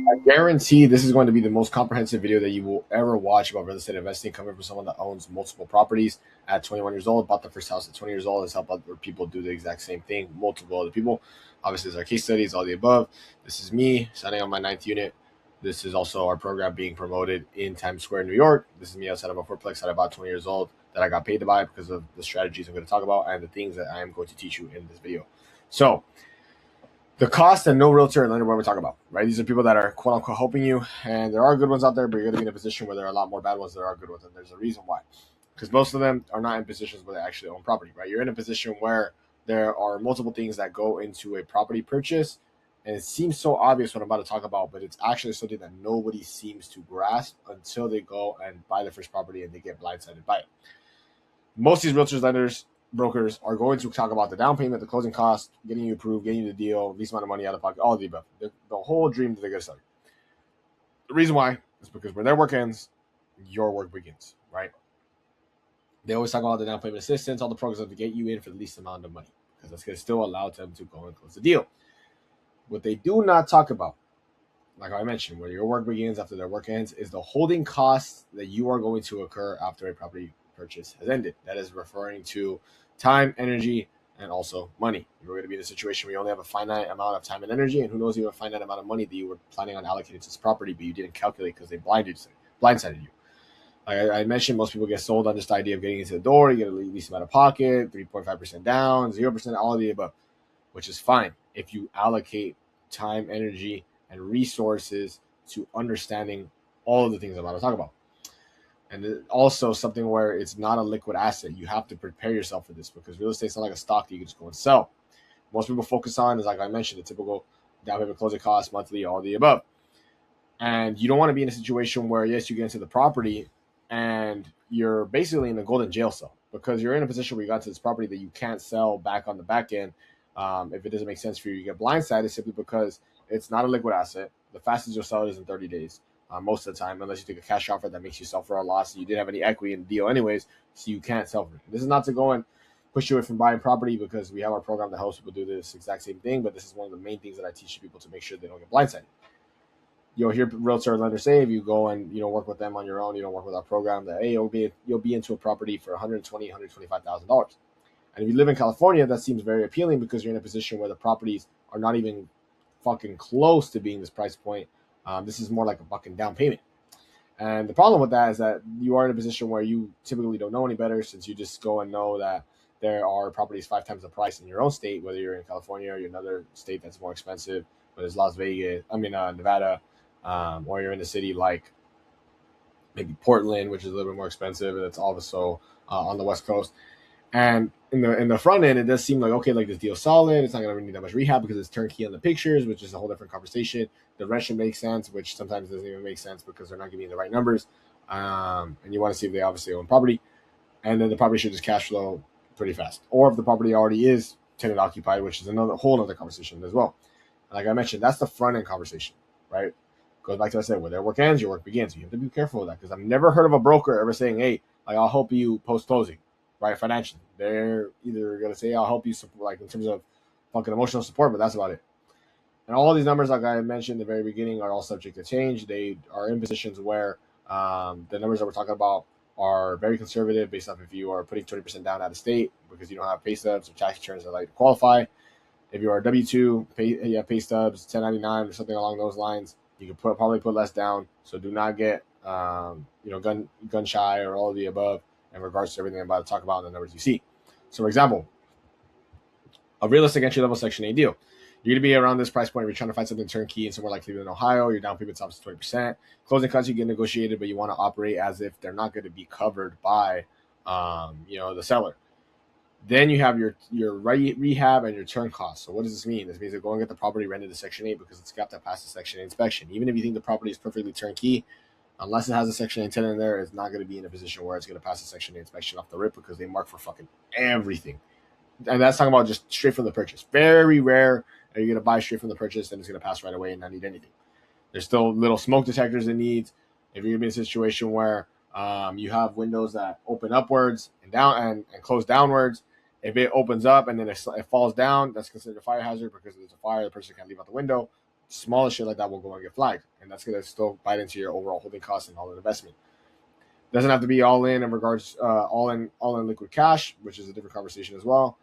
I guarantee this is going to be the most comprehensive video that you will ever watch about real estate investing, coming from someone that owns multiple properties at 21 years old, bought the first house at 20 years old, has helped other people do the exact same thing, multiple other people. Obviously, there's our case studies, all the above. This is me signing on my ninth unit. This is also our program being promoted in Times Square, New York. This is me outside of a fourplex that I bought 20 years old that I got paid to buy because of the strategies I'm going to talk about and the things that I am going to teach you in this video. So, the cost and no realtor and lender what we're talking about, right? These are people that are quote unquote helping you, and there are good ones out there, but you're going to be in a position where there are a lot more bad ones than there are good ones, and there's a reason why. Because most of them are not in positions where they actually own property, right? You're in a position where there are multiple things that go into a property purchase, and it seems so obvious what I'm about to talk about, but it's actually something that nobody seems to grasp until they go and buy the first property and they get blindsided by it. Most of these realtors, lenders, brokers are going to talk about the down payment, the closing cost, getting you approved, getting you the deal, least amount of money out of pocket, all of the above. The whole dream that they get started. The reason why is because when their work ends, your work begins, right? They always talk about the down payment assistance, all the programs to get you in for the least amount of money, because that's going to still allow them to go and close the deal. What they do not talk about, like I mentioned, where your work begins after their work ends, is the holding costs that you are going to occur after a property purchase has ended. That is referring to time, energy, and also money. You're going to be in a situation where you only have a finite amount of time and energy, and who knows, even a finite amount of money that you were planning on allocating to this property, but you didn't calculate because they blindsided you. Like I mentioned, most people get sold on this idea of getting into the door. You get a least amount of pocket, 3.5% down, 0%, all of the above, which is fine if you allocate time, energy, and resources to understanding all of the things I'm about to talk about. And also something where it's not a liquid asset. You have to prepare yourself for this because real estate is not like a stock that you can just go and sell. Most people focus on is, like I mentioned, the typical down payment, closing costs, monthly, all the above. And you don't want to be in a situation where, yes, you get into the property and you're basically in a golden jail cell because you're in a position where you got to this property that you can't sell back on the back end. If it doesn't make sense for you, you get blindsided simply because it's not a liquid asset. The fastest you'll sell it is in 30 days. Most of the time, unless you take a cash offer that makes you sell for a loss. You didn't have any equity in the deal anyways, so you can't sell for it. This is not to go and push you away from buying property because we have our program that helps people do this exact same thing, but this is one of the main things that I teach people to make sure they don't get blindsided. You'll hear realtor lenders say if you go and work with them on your own, you don't work with our program, that hey, you'll be into a property for $120,000, $125,000. And if you live in California, that seems very appealing because you're in a position where the properties are not even fucking close to being this price point. This is more like a fucking down payment. And the problem with that is that you are in a position where you typically don't know any better, since you just go and know that there are properties 5 times the price in your own state, whether you're in California or you're in another state that's more expensive, whether it's Nevada, or you're in a city like maybe Portland, which is a little bit more expensive, and it's also on the West Coast. And in the front end, it does seem like, okay, like this deal's solid. It's not going to really need that much rehab because it's turnkey on the pictures, which is a whole different conversation. The rent should make sense, which sometimes doesn't even make sense because they're not giving you the right numbers. And you want to see if they obviously own property. And then the property should just cash flow pretty fast. Or if the property already is tenant occupied, which is another whole other conversation as well. And like I mentioned, that's the front end conversation, right? Goes back to what I said, where their work ends, your work begins. You have to be careful of that because I've never heard of a broker ever saying, hey, like, I'll help you post closing, right? Financially. They're either going to say, I'll help you, like in terms of fucking emotional support, but that's about it. And all these numbers, like I mentioned in the very beginning, are all subject to change. They are in positions where the numbers that we're talking about are very conservative based off if you are putting 20% down out of state because you don't have pay stubs or tax returns that like to qualify. If you are W-2, pay stubs, 1099 or something along those lines, you can probably put less down. So do not get gun shy or all of the above in regards to everything I'm about to talk about and the numbers you see. So, for example, a realistic entry-level Section 8 deal. You're going to be around this price point. If you're trying to find something turnkey in somewhere like Cleveland, Ohio, your down payment's obviously 20%. Closing costs you get negotiated, but you want to operate as if they're not going to be covered by, the seller. Then you have your rehab and your turn costs. So what does this mean? This means they're going to get the property rented to Section 8 because it's got to pass the Section 8 inspection. Even if you think the property is perfectly turnkey, unless it has a Section 8 tenant in there, it's not going to be in a position where it's going to pass the Section 8 inspection off the rip because they mark for fucking everything. And that's talking about just straight from the purchase. Very rare are you going to buy straight from the purchase and it's going to pass right away and not need anything. There's still little smoke detectors it needs. If you're going to be in a situation where you have windows that open upwards and down and close downwards, if it opens up and then it falls down, that's considered a fire hazard because if there's a fire, the person can't leave out the window. smallest shit like that will go and get flagged, and that's going to still bite into your overall holding costs and all in investment. Doesn't have to be all in regards all in liquid cash, which is a different conversation as well.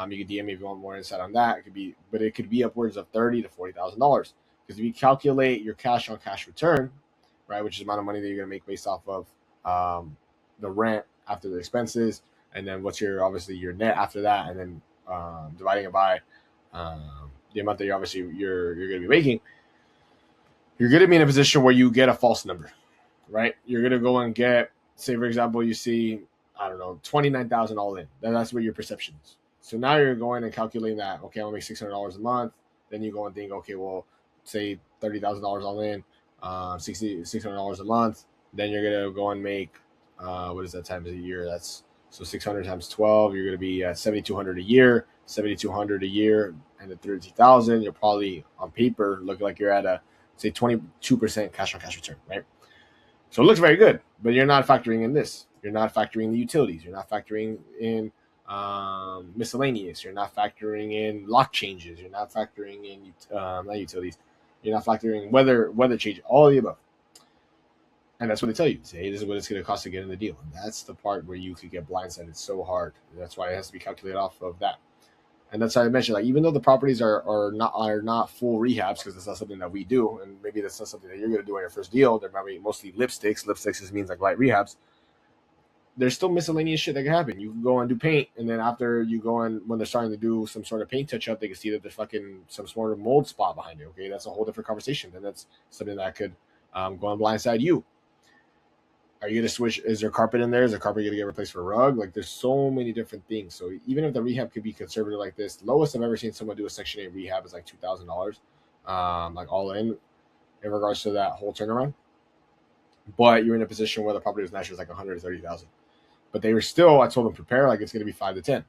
You can DM me if you want more insight on that. It could be upwards of $30,000 to $40,000, because if you calculate your cash on cash return, right, which is the amount of money that you're going to make based off of the rent after the expenses, and then what's obviously your net after that, and then dividing it by the amount that you're going to be making, you're going to be in a position where you get a false number, right? You're going to go and get, say for example, you see, I don't know, 29,000 all in. That's what your perception is. So now you're going and calculating that, okay, I'm gonna make $600 a month. Then you go and think, okay, well, say $30,000 all in, $600 a month. Then you're gonna go and make, what is that times a year? That's so 600 times 12. You're gonna be at 7,200 a year, 7,200 a year, and then 30,000. You're probably on paper looking like you're at a say 22% cash on cash return, right? So it looks very good, but you're not factoring in this. You're not factoring the utilities. You're not factoring in miscellaneous. You're not factoring in lock changes. You're not factoring in not utilities. You're not factoring weather change. All of the above. And that's what they tell you. Say, hey, this is what it's going to cost to get in the deal. And that's the part where you could get blindsided so hard. That's why it has to be calculated off of that. And that's how I mentioned, like, even though the properties are not full rehabs, because it's not something that we do, and maybe that's not something that you're going to do on your first deal. They're probably mostly lipsticks. Lipsticks just means like light rehabs. There's still miscellaneous shit that can happen. You can go and do paint, and then after you go and when they're starting to do some sort of paint touch up, they can see that there's fucking some sort of mold spot behind it. Okay, that's a whole different conversation. Then that's something that could go and blindside you. Are you going to switch? Is there carpet in there? Is the carpet going to get replaced for a rug? Like, there's so many different things. So even if the rehab could be conservative like this, the lowest I've ever seen someone do a Section 8 rehab is like $2,000, like all in regards to that whole turnaround. But you're in a position where the property was naturally like $130,000. But they were still, I told them, prepare like it's going to be 5 to 10,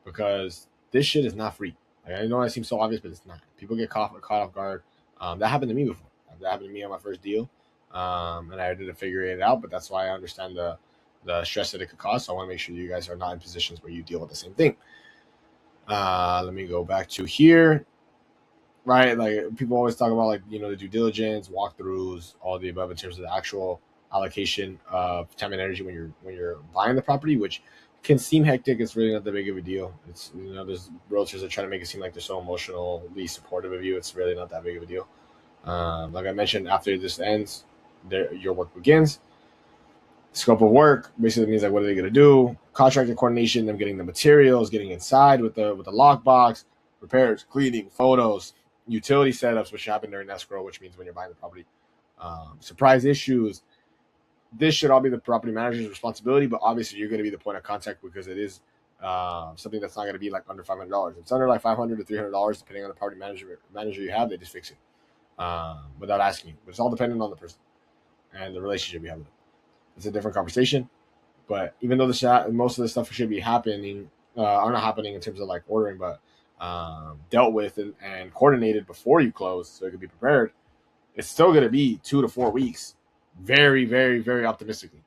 because this shit is not free. Like, I know that seems so obvious, but it's not. People get caught off guard. That happened to me before. That happened to me on my first deal. And I had to figure it out, but that's why I understand the stress that it could cause. So I want to make sure you guys are not in positions where you deal with the same thing. Let me go back to here. Right, like people always talk about, like, you know, the due diligence, walkthroughs, all the above in terms of the actual allocation of time and energy when you're buying the property, which can seem hectic. It's really not that big of a deal. It's, you know, there's realtors that try to make it seem like they're so emotionally supportive of you. It's really not that big of a deal. Like I mentioned, after this ends, your work begins. Scope of work basically means like, what are they going to do? Contractor coordination, them getting the materials, getting inside with the lockbox, repairs, cleaning, photos, utility setups, which happen during escrow, which means when you're buying the property. Surprise issues. This should all be the property manager's responsibility, but obviously you're going to be the point of contact, because it is something that's not going to be like under $500. If it's under like $500 to $300, depending on the property manager you have, they just fix it without asking you. But it's all dependent on the person and the relationship you have with them. It's a different conversation. But even though most of the stuff should be happening, are not happening in terms of like ordering, but dealt with and coordinated before you close, so it could be prepared, it's still going to be 2 to 4 weeks. Very, very, very optimistically.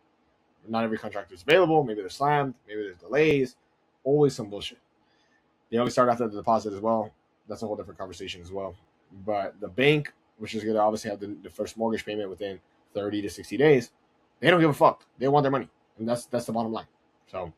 Not every contractor is available. Maybe they're slammed. Maybe there's delays. Always some bullshit. They only start after the deposit as well. That's a whole different conversation as well. But the bank, which is going to obviously have the first mortgage payment within 30 to 60 days, they don't give a fuck. They want their money. And that's the bottom line. So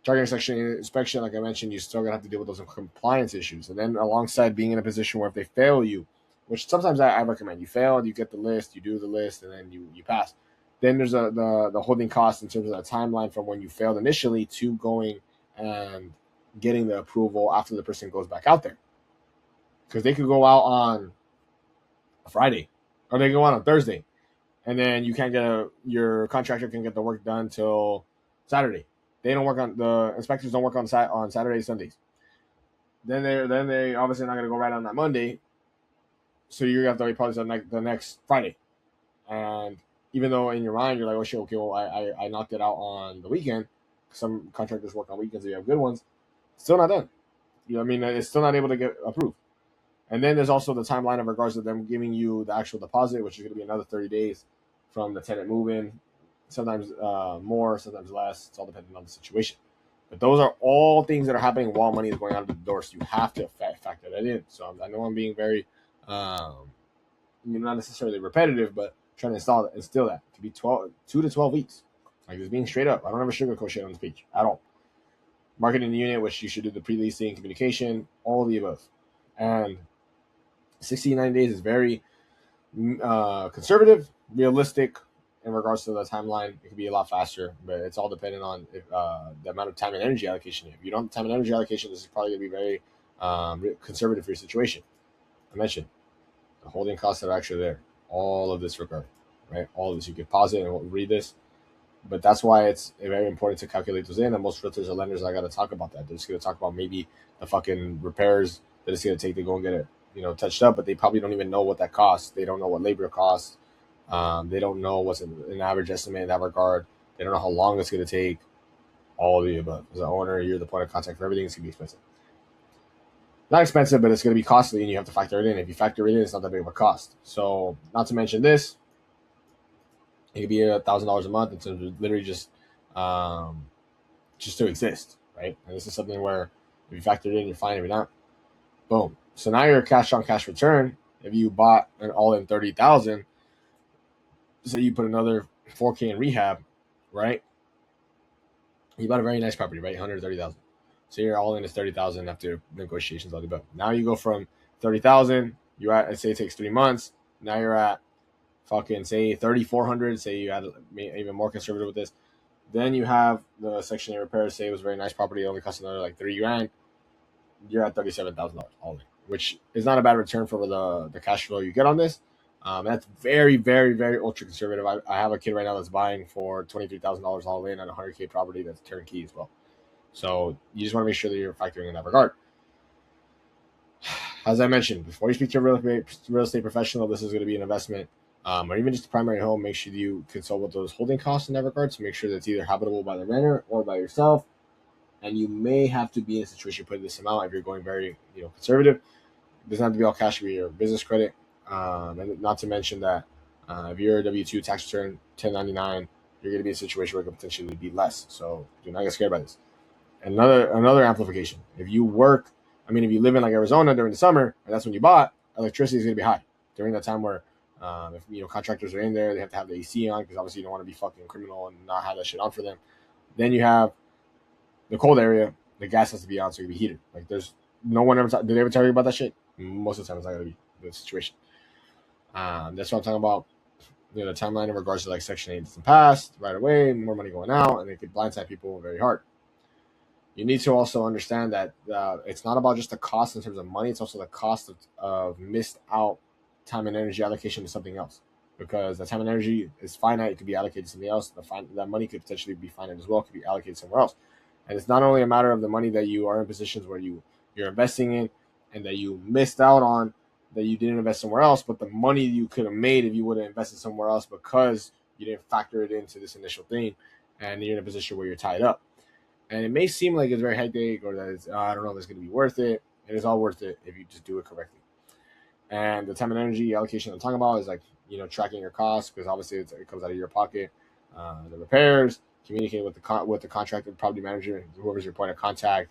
target section inspection, like I mentioned, you still going to have to deal with those compliance issues. And then alongside being in a position where if they fail you, which sometimes I recommend, you fail, you get the list, you do the list, and then you pass. Then there's the holding cost in terms of the timeline from when you failed initially to going and getting the approval after the person goes back out there. Because they could go out on a Friday, or they go out on Thursday, and then you can't your contractor can get the work done till Saturday. The inspectors don't work on Saturdays, Sundays. Then they obviously not going to go right on that Monday. So you're going to have to wait probably the next Friday. And even though in your mind you're like, oh shit, okay, well, I knocked it out on the weekend. Some contractors work on weekends, so you have good ones. Still not done. You know what I mean? It's still not able to get approved. And then there's also the timeline in regards to them giving you the actual deposit, which is going to be another 30 days from the tenant move-in. Sometimes more, sometimes less. It's all dependent on the situation. But those are all things that are happening while money is going out of the door, so you have to factor that in. So I know I'm being very Not necessarily repetitive, but trying to instill that to be 2 to 12 weeks. Like just being straight up. I don't ever sugarcoat shit on this page at all. Marketing the unit, which you should do the pre-leasing, communication, all of the above. And 60 to 90 days is very conservative, realistic in regards to the timeline. It could be a lot faster, but it's all dependent on the amount of time and energy allocation. If you don't have time and energy allocation, this is probably going to be very conservative for your situation. I mentioned the holding costs that are actually there. All of this regard, right? All of this. You could pause it and read this. But that's why it's very important to calculate those in. And most realtors or lenders are going to talk about that. They're just going to talk about maybe the fucking repairs that it's going to take to go and get it, touched up. But they probably don't even know what that costs. They don't know what labor costs. They don't know what's an average estimate in that regard. They don't know how long it's going to take. All of the above. As an owner, you're the point of contact for everything. It's going to be expensive. Not expensive, but it's going to be costly, and you have to factor it in. If you factor it in, it's not that big of a cost. So, not to mention this, it could be $1,000 a month in terms of literally just to exist, right? And this is something where if you factor it in, you're fine. If you're not, boom. So now you're a cash on cash return. If you bought an all in 30,000, say you put another 4K in rehab, right? You bought a very nice property, right? 130,000. So you're all in is 30,000 after negotiations all the above. Now you go from 30,000. You at, say it takes 3 months. Now you're at fucking say 3,400. Say you had even more conservative with this. Then you have the Section 8 repairs. Say it was a very nice property. It only cost another like $3,000. You're at $37,000 all in, which is not a bad return for the cash flow you get on this. That's very, very, very ultra conservative. I have a kid right now that's buying for $23,000 all in on a 100K property that's turnkey as well. So you just want to make sure that you're factoring in that regard. As I mentioned, before you speak to a real estate professional, this is going to be an investment, or even just a primary home. Make sure you consult with those holding costs in that regard to make sure that it's either habitable by the renter or by yourself. And you may have to be in a situation putting this amount if you're going very conservative. It doesn't have to be all cash. It be your business credit, and not to mention that if you're a W-2 tax return 1099, you're going to be in a situation where it could potentially be less. So do not get scared by this. Another amplification. If you live in like Arizona during the summer, and that's when you bought, electricity is going to be high during that time where, if contractors are in there, they have to have the AC on because obviously you don't want to be fucking criminal and not have that shit on for them. Then you have the cold area, the gas has to be on so it can be heated. Like there's no one ever did they ever tell you about that shit? Most of the time it's not going to be the situation. That's what I'm talking about. The timeline in regards to like Section 8 doesn't pass right away, more money going out, and it could blindside people very hard. You need to also understand that it's not about just the cost in terms of money. It's also the cost of missed out time and energy allocation to something else. Because the time and energy is finite. It could be allocated to something else. That money could potentially be finite as well. It could be allocated somewhere else. And it's not only a matter of the money that you are in positions where you're investing in and that you missed out on, that you didn't invest somewhere else, but the money you could have made if you would have invested somewhere else because you didn't factor it into this initial thing and you're in a position where you're tied up. And it may seem like it's very hectic or that it's, I don't know if it's going to be worth it. It is all worth it if you just do it correctly. And the time and energy allocation I'm talking about is like, tracking your costs because obviously it comes out of your pocket. The repairs, communicating with the contractor, property manager, whoever's your point of contact,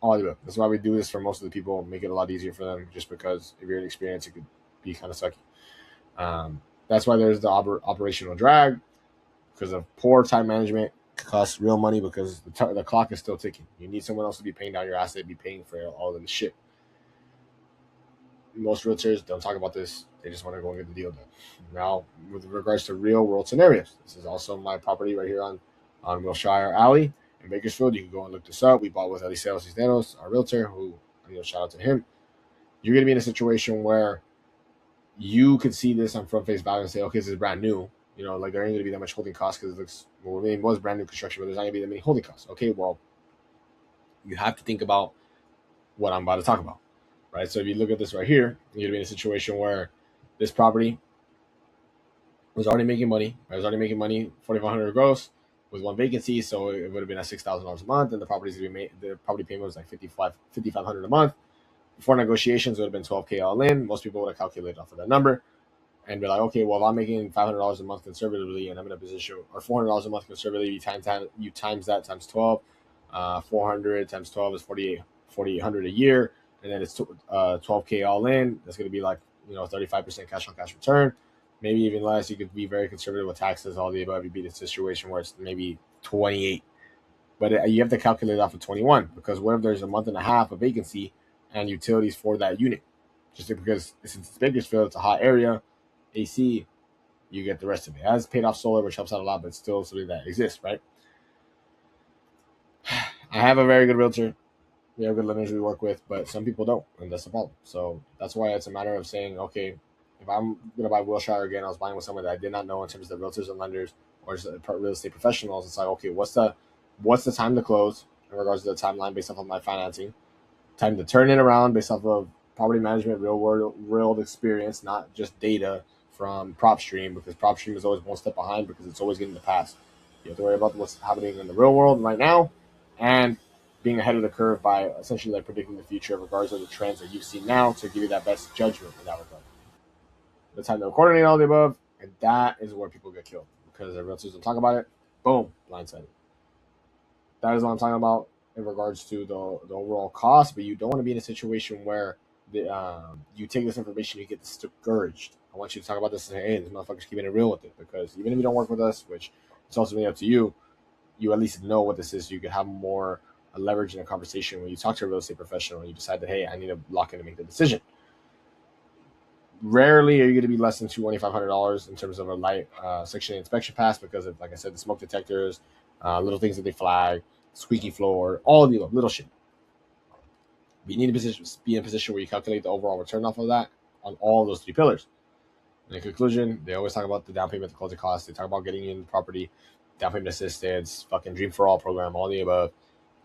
all of it. That's why we do this for most of the people, make it a lot easier for them just because if you're inexperienced, it could be kind of sucky. That's why there's the operational drag because of poor time management. Costs real money because the clock is still ticking. You need someone else to be paying down your asset, be paying for all of the shit. Most realtors don't talk about this. They just want to go and get the deal done. Now, with regards to real world scenarios, this is also my property right here on Wilshire Alley in Bakersfield. You can go and look this up. We bought with Eliseo Cisneros, our realtor, who, shout out to him. You're going to be in a situation where you could see this on front face value and say, okay, this is brand new. Like there ain't going to be that much holding costs because it looks, it was brand new construction, but there's not going to be that many holding costs. Okay, well, you have to think about what I'm about to talk about, right? So if you look at this right here, you're going to be in a situation where this property was already making money. Right? It was already making money, $4,500 gross with one vacancy, so it would have been at $6,000 a month, and the property payment was like $5,500 a month. Before negotiations, it would have been $12K all in. Most people would have calculated off of that number. And be like, okay, well, if I'm making $500 a month conservatively and I'm in a position, or $400 a month conservatively, you times that times 12. 400 times 12 is 4,800 a year. and then it's 12K all in. That's going to be like 35% cash on cash return, maybe even less. You could be very conservative with taxes, all the above. You'd be in a situation where it's maybe 28, but you have to calculate it off of 21, because what if there's a month and a half of vacancy and utilities for that unit? Just because since it's Bakersfield, it's a hot area, AC, you get the rest of it. It has paid off solar, which helps out a lot, but it's still something that exists, right? I have a very good realtor. We have good lenders we work with, but some people don't, and that's the problem. So that's why it's a matter of saying, okay, if I'm going to buy Wilshire again, I was buying with someone that I did not know in terms of the realtors and lenders or just real estate professionals. It's like, okay, what's the time to close in regards to the timeline based off of my financing, time to turn it around based off of property management, real experience, not just data from PropStream, because PropStream is always one step behind because it's always getting the past. You have to worry about what's happening in the real world right now, and being ahead of the curve by essentially like predicting the future regardless of the trends that you see now to give you that best judgment in that regard. The time to coordinate all the above, and that is where people get killed because the realtors don't talk about it. Boom, blindsided. That is what I'm talking about in regards to the overall cost, but you don't want to be in a situation where you take this information, you get discouraged. I want you to talk about this and say, hey, this motherfucker's keeping it real with it, because even if you don't work with us, which it's ultimately up to you, you at least know what this is, so you can have more leverage in a conversation when you talk to a real estate professional and you decide that, hey, I need to lock in to make the decision. Rarely are you going to be less than $2,500 in terms of a light Section 8 inspection pass, because of, like I said, the smoke detectors, little things that they flag, squeaky floor, all the little shit. But you need to be in a position where you calculate the overall return off of that on all of those three pillars. In conclusion, they always talk about the down payment, the closing costs. They talk about getting you in the property, down payment assistance, fucking Dream for All program, all the above.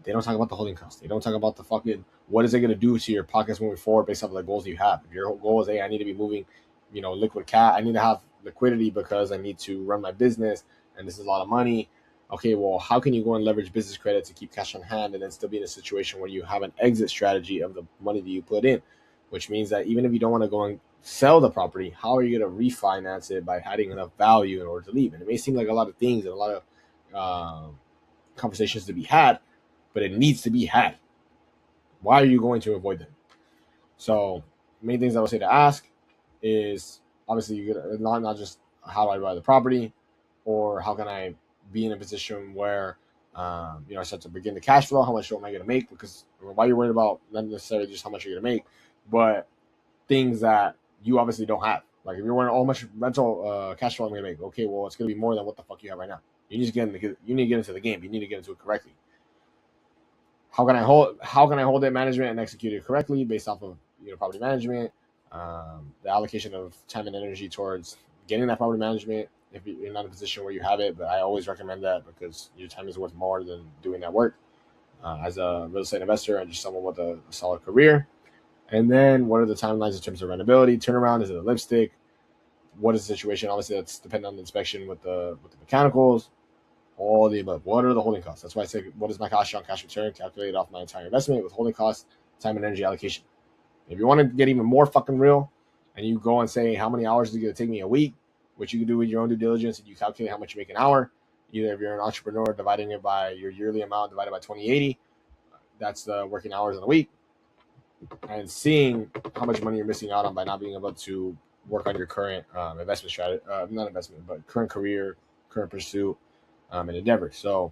They don't talk about the holding costs. They don't talk about the fucking what is it going to do to your pockets moving forward based off of the goals you have. If your goal is, hey, I need to be moving, liquid cash. I need to have liquidity because I need to run my business, and this is a lot of money. Okay, well, how can you go and leverage business credit to keep cash on hand and then still be in a situation where you have an exit strategy of the money that you put in, which means that even if you don't want to go and sell the property, how are you going to refinance it by adding enough value in order to leave? And it may seem like a lot of things and a lot of conversations to be had, but it needs to be had. Why are you going to avoid them? So, main things I would say to ask is obviously not just how do I buy the property, or how can I be in a position where I start to begin the cash flow. How much am I going to make? Because why you're worried about not necessarily just how much you're going to make, but things that you obviously don't have. Like if you're wondering, how much rental cash flow I'm going to make? Okay, well, it's going to be more than what the fuck you have right now. You need to get into the game. You need to get into it correctly. How can I hold it, management, and execute it correctly based off of property management, the allocation of time and energy towards getting that property management if you're not in a position where you have it. But I always recommend that because your time is worth more than doing that work as a real estate investor and just someone with a solid career. And then what are the timelines in terms of rentability, turnaround? Is it a lipstick? What is the situation? Obviously, that's dependent on the inspection with the mechanicals, all the above. What are the holding costs? That's why I say, what is my cash on cash return? Calculate off my entire investment with holding costs, time and energy allocation. If you want to get even more fucking real, and you go and say, how many hours is it going to take me a week, which you can do with your own due diligence, and you calculate how much you make an hour. Either if you're an entrepreneur, dividing it by your yearly amount divided by 2080, that's the working hours in a week, and seeing how much money you're missing out on by not being able to work on your current investment strategy, not investment, but current career, current pursuit, and endeavor. So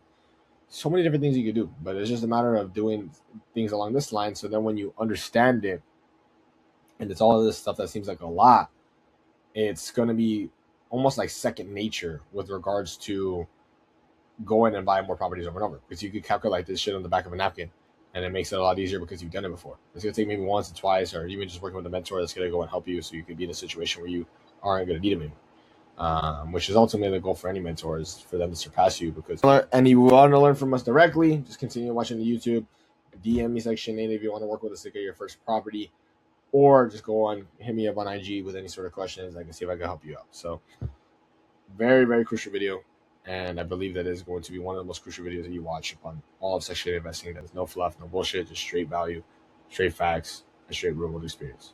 many different things you could do, but it's just a matter of doing things along this line. So then when you understand it, and it's all of this stuff that seems like a lot, it's going to be almost like second nature with regards to going and buying more properties over and over, because you could calculate this shit on the back of a napkin, and it makes it a lot easier because you've done it before. It's going to take maybe once or twice, or even just working with a mentor that's going to go and help you, so you can be in a situation where you aren't going to need them anymore. Which is ultimately the goal for any mentor, is for them to surpass you. Because and you want to learn from us directly, just continue watching the YouTube, DM me Section 8 if you want to work with us to get your first property, or just go on, hit me up on IG with any sort of questions. I can see if I can help you out. So very, very crucial video, and I believe that is going to be one of the most crucial videos that you watch upon all of Section 8 investing. That is no fluff, no bullshit, just straight value, straight facts, and straight real world experience.